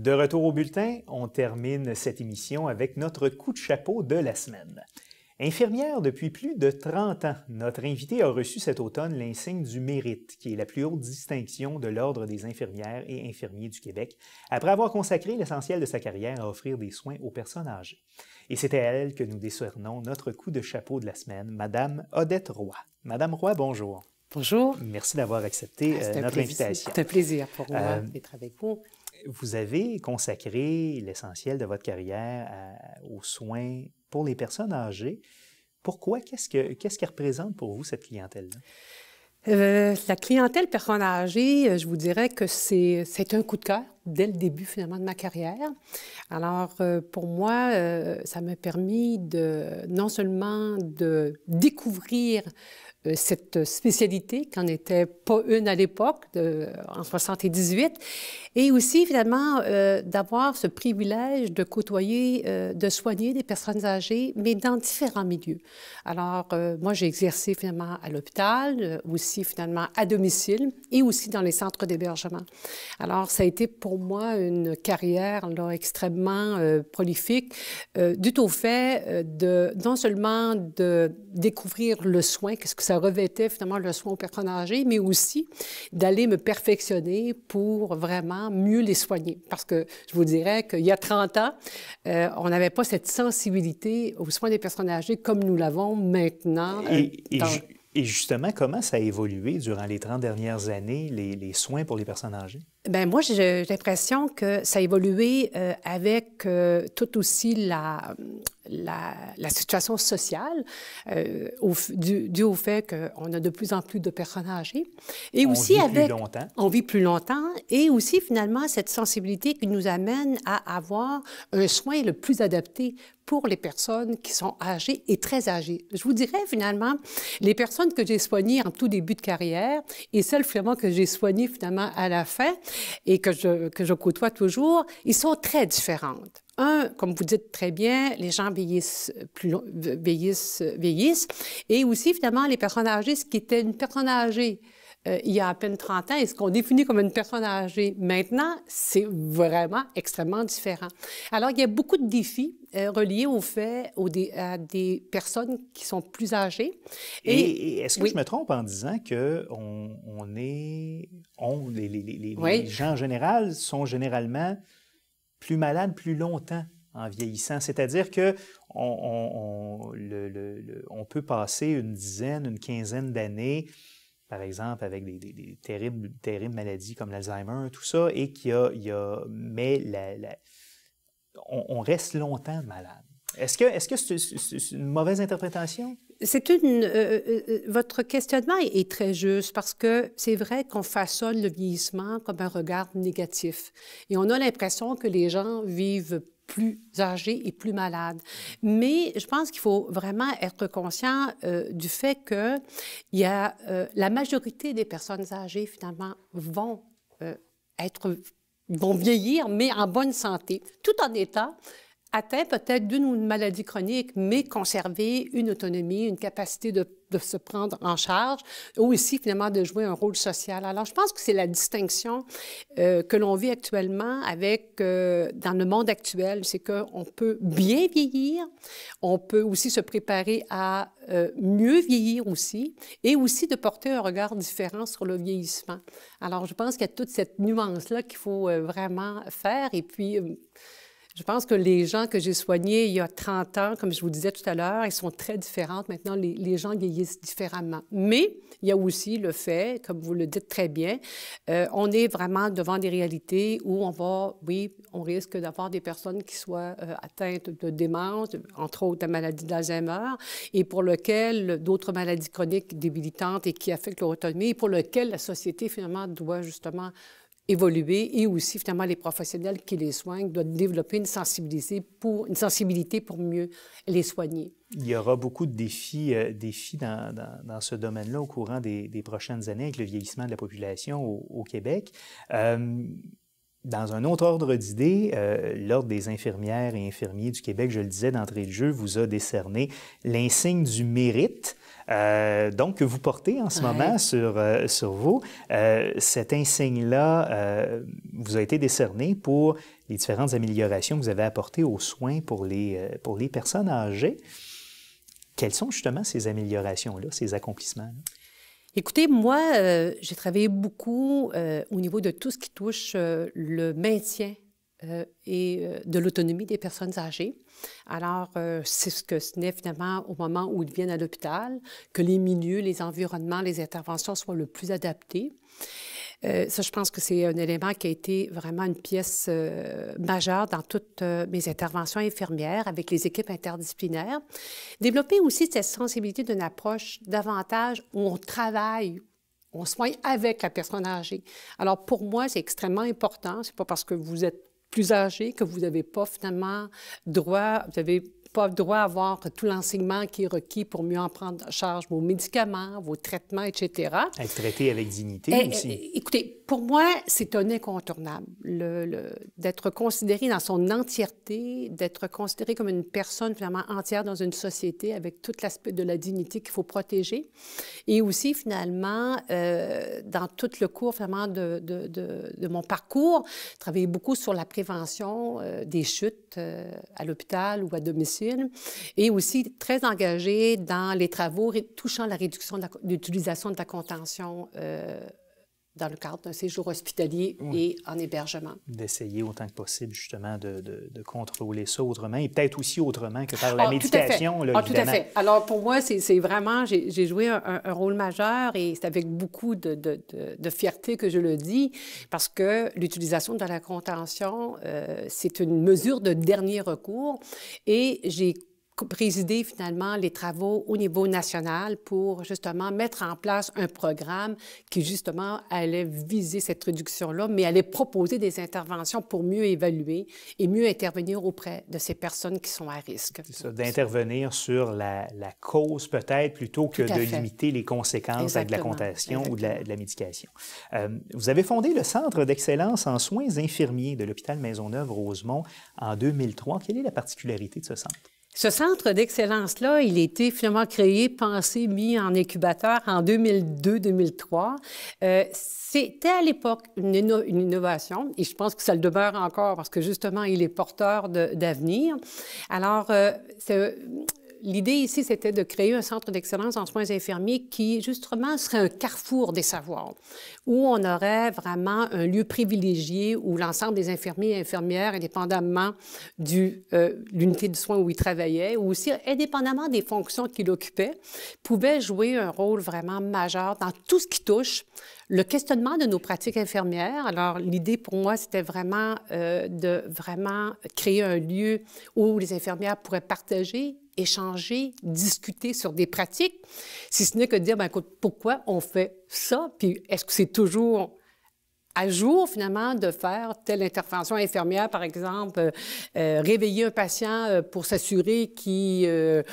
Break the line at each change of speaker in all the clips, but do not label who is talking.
De retour au bulletin, on termine cette émission avec notre coup de chapeau de la semaine. Infirmière depuis plus de 30 ans, notre invitée a reçu cet automne l'insigne du mérite, qui est la plus haute distinction de l'Ordre des infirmières et infirmiers du Québec, après avoir consacré l'essentiel de sa carrière à offrir des soins aux personnes âgées. Et c'est à elle que nous décernons notre coup de chapeau de la semaine, Madame Odette Roy. Madame Roy, bonjour.
Bonjour.
Merci d'avoir accepté notre invitation.
C'est un plaisir pour moi d'être avec vous.
Vous avez consacré l'essentiel de votre carrière aux soins pour les personnes âgées. Pourquoi? Qu'est-ce qu'elle représente pour vous, cette clientèle-là?
La clientèle personne âgée, je vous dirais que c'est un coup de cœur dès le début, finalement, de ma carrière. Alors, pour moi, ça m'a permis non seulement de découvrir cette spécialité, qui n'en était pas une à l'époque, en 78, et aussi, finalement, d'avoir ce privilège de côtoyer, de soigner des personnes âgées, mais dans différents milieux. Alors, moi, j'ai exercé, finalement, à l'hôpital, aussi, finalement, à domicile, et aussi dans les centres d'hébergement. Alors, ça a été pour moi une carrière là, extrêmement prolifique, dû au fait non seulement de découvrir le soin, qu'est-ce que ça revêtait finalement le soin aux personnes âgées, mais aussi d'aller me perfectionner pour vraiment mieux les soigner. Parce que je vous dirais qu'il y a 30 ans, on n'avait pas cette sensibilité aux soins des personnes âgées comme nous l'avons maintenant.
Et justement, comment ça a évolué durant les 30 dernières années, les soins pour les personnes âgées?
Bien, moi, j'ai l'impression que ça a évolué avec tout aussi la situation sociale, dû au fait qu'on a de plus en plus de personnes âgées. Et
on
aussi
vit plus longtemps.
On vit plus longtemps. Et aussi, finalement, cette sensibilité qui nous amène à avoir un soin le plus adapté pour les personnes qui sont âgées et très âgées. Je vous dirais, finalement, les personnes que j'ai soignées en tout début de carrière et celles, finalement, que j'ai soignées, finalement, à la fin et que je côtoie toujours, ils sont très différentes. Comme vous dites très bien, les gens vieillissent, vieillissent. Et aussi, finalement, les personnes âgées, ce qui était une personne âgée il y a à peine 30 ans, et ce qu'on définit comme une personne âgée maintenant, c'est vraiment extrêmement différent. Alors, il y a beaucoup de défis reliés au fait à des personnes qui sont plus âgées.
Et est-ce que je me trompe en disant que les gens en général sont généralement plus malades plus longtemps en vieillissant? C'est-à-dire que on peut passer une dizaine, une quinzaine d'années, par exemple, avec des terribles maladies comme l'Alzheimer, tout ça, et on reste longtemps malade. Est-ce que c'est une mauvaise interprétation?
Votre questionnement est très juste parce que c'est vrai qu'on façonne le vieillissement comme un regard négatif. Et on a l'impression que les gens vivent plus âgés et plus malades. Mais je pense qu'il faut vraiment être conscient du fait que la majorité des personnes âgées, finalement, vont vieillir, mais en bonne santé, tout en étant atteint peut-être d'une maladie chronique, mais conserver une autonomie, une capacité de se prendre en charge, ou aussi, finalement, de jouer un rôle social. Alors, je pense que c'est la distinction que l'on vit actuellement dans le monde actuel, c'est qu'on peut bien vieillir, on peut aussi se préparer à mieux vieillir aussi, et aussi de porter un regard différent sur le vieillissement. Alors, je pense qu'il y a toute cette nuance-là qu'il faut vraiment faire, et puis je pense que les gens que j'ai soignés il y a 30 ans, comme je vous disais tout à l'heure, ils sont très différents. Maintenant, les gens vieillissent différemment. Mais il y a aussi le fait, comme vous le dites très bien, on est vraiment devant des réalités où on risque d'avoir des personnes qui soient atteintes de démence, entre autres la maladie d'Alzheimer, et pour lequel d'autres maladies chroniques débilitantes et qui affectent leur autonomie, et pour lequel la société, finalement, doit justement évoluer, et aussi, finalement, les professionnels qui les soignent doivent développer une sensibilité pour mieux les soigner.
Il y aura beaucoup de défis dans ce domaine-là au courant des prochaines années avec le vieillissement de la population au Québec. Dans un autre ordre d'idées, l'Ordre des infirmières et infirmiers du Québec, je le disais d'entrée de jeu, vous a décerné l'insigne du mérite. Donc, que vous portez en ce moment sur vous. Cet insigne-là vous a été décerné pour les différentes améliorations que vous avez apportées aux soins pour les personnes âgées. Quelles sont justement ces améliorations-là, ces accomplissements-là?
Écoutez, moi, j'ai travaillé beaucoup au niveau de tout ce qui touche le maintien et de l'autonomie des personnes âgées. Alors, c'est ce que ce n'est finalement au moment où ils viennent à l'hôpital, que les milieux, les environnements, les interventions soient le plus adaptés. Ça, je pense que c'est un élément qui a été vraiment une pièce majeure dans toutes mes interventions infirmières avec les équipes interdisciplinaires. Développer aussi cette sensibilité d'une approche davantage où on travaille, on soigne avec la personne âgée. Alors, pour moi, c'est extrêmement important. C'est pas parce que vous êtes plus âgé que vous n'avez pas finalement droit, vous n'avez pas droit à avoir tout l'enseignement qui est requis pour mieux en prendre en charge vos médicaments, vos traitements, etc.
Être traité avec dignité aussi.
Écoutez, pour moi, c'est un incontournable. D'être considéré dans son entièreté, d'être considéré comme une personne finalement entière dans une société avec tout l'aspect de la dignité qu'il faut protéger. Et aussi, finalement, dans tout le cours vraiment de mon parcours, travailler beaucoup sur la prévention des chutes à l'hôpital ou à domicile, et aussi très engagée dans les travaux touchant la réduction de l'utilisation de la contention dans le cadre d'un séjour hospitalier et en hébergement.
D'essayer autant que possible, justement, de contrôler ça autrement, et peut-être aussi autrement que par la médication.
Là, tout à fait. Alors, pour moi, c'est vraiment, j'ai joué un rôle majeur, et c'est avec beaucoup de fierté que je le dis, parce que l'utilisation de la contention, c'est une mesure de dernier recours, et j'ai présider finalement les travaux au niveau national pour justement mettre en place un programme qui justement allait viser cette réduction-là, mais allait proposer des interventions pour mieux évaluer et mieux intervenir auprès de ces personnes qui sont à risque.
C'est ça, d'intervenir sur la cause peut-être plutôt que de limiter les conséquences de la contention ou de la médication. Vous avez fondé le Centre d'excellence en soins infirmiers de l'hôpital Maisonneuve-Rosemont en 2003. Quelle est la particularité de ce centre?
Ce centre d'excellence-là, il a été finalement créé, pensé, mis en incubateur en 2002-2003. C'était à l'époque une innovation, et je pense que ça le demeure encore parce que justement, il est porteur d'avenir. Alors, l'idée ici, c'était de créer un centre d'excellence en soins infirmiers qui, justement, serait un carrefour des savoirs, où on aurait vraiment un lieu privilégié où l'ensemble des infirmiers et infirmières, indépendamment de l'unité de soins où ils travaillaient, ou aussi indépendamment des fonctions qu'ils occupaient, pouvaient jouer un rôle vraiment majeur dans tout ce qui touche le questionnement de nos pratiques infirmières. Alors, l'idée pour moi, c'était vraiment de vraiment créer un lieu où les infirmières pourraient partager, échanger, discuter sur des pratiques, si ce n'est que de dire, bien, écoute, pourquoi on fait ça? Puis est-ce que c'est toujours à jour, finalement, de faire telle intervention infirmière, par exemple, réveiller un patient pour s'assurer que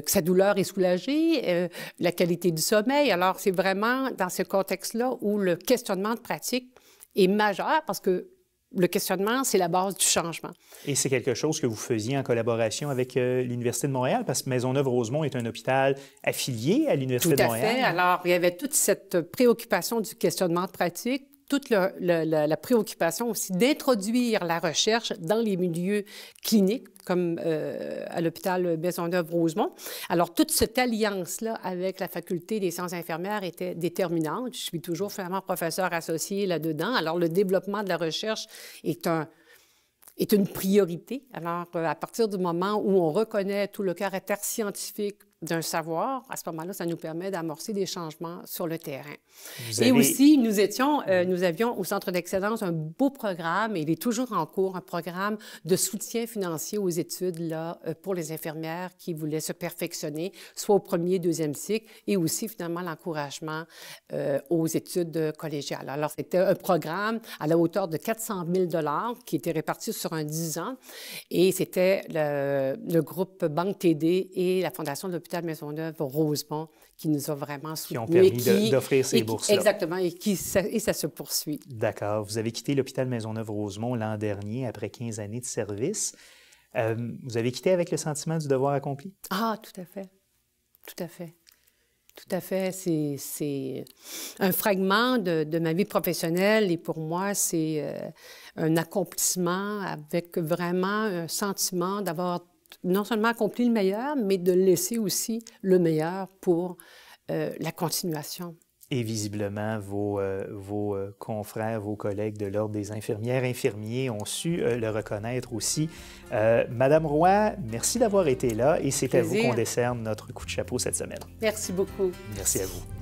sa douleur est soulagée, la qualité du sommeil. Alors, c'est vraiment dans ce contexte-là où le questionnement de pratique est majeur parce que le questionnement, c'est la base du changement.
Et c'est quelque chose que vous faisiez en collaboration avec l'Université de Montréal, parce que Maisonneuve-Rosemont est un hôpital affilié à l'Université de Montréal.
Tout à fait. Alors, il y avait toute cette préoccupation du questionnement de pratique, toute la préoccupation aussi d'introduire la recherche dans les milieux cliniques, comme à l'hôpital Maisonneuve-Rosemont. Alors, toute cette alliance-là avec la Faculté des sciences infirmières était déterminante. Je suis toujours finalement professeur associé là-dedans. Alors, le développement de la recherche est une priorité. Alors, à partir du moment où on reconnaît tout le caractère scientifique d'un savoir, à ce moment-là, ça nous permet d'amorcer des changements sur le terrain. Et aussi, nous avions au Centre d'excellence un beau programme, et il est toujours en cours, un programme de soutien financier aux études là, pour les infirmières qui voulaient se perfectionner, soit au premier, deuxième cycle, et aussi finalement l'encouragement aux études collégiales. Alors, c'était un programme à la hauteur de 400 000 $ qui était réparti sur un 10 ans, et c'était le groupe Banque TD et la Fondation de l'hôpital Maisonneuve-Rosemont qui nous a vraiment soutenus.
Qui ont permis d'offrir ces bourses-là.
Exactement, et ça se poursuit.
D'accord. Vous avez quitté l'hôpital Maisonneuve-Rosemont l'an dernier, après 15 années de service. Vous avez quitté avec le sentiment du devoir accompli?
Ah, tout à fait. Tout à fait. Tout à fait. C'est un fragment de ma vie professionnelle et pour moi, c'est un accomplissement avec vraiment un sentiment d'avoir non seulement accompli le meilleur, mais de laisser aussi le meilleur pour la continuation.
Et visiblement, vos confrères, vos collègues de l'Ordre des infirmières, infirmiers ont su le reconnaître aussi. Madame Roy, merci d'avoir été là et c'est à vous qu'on décerne notre coup de chapeau cette semaine.
Merci beaucoup.
Merci à vous.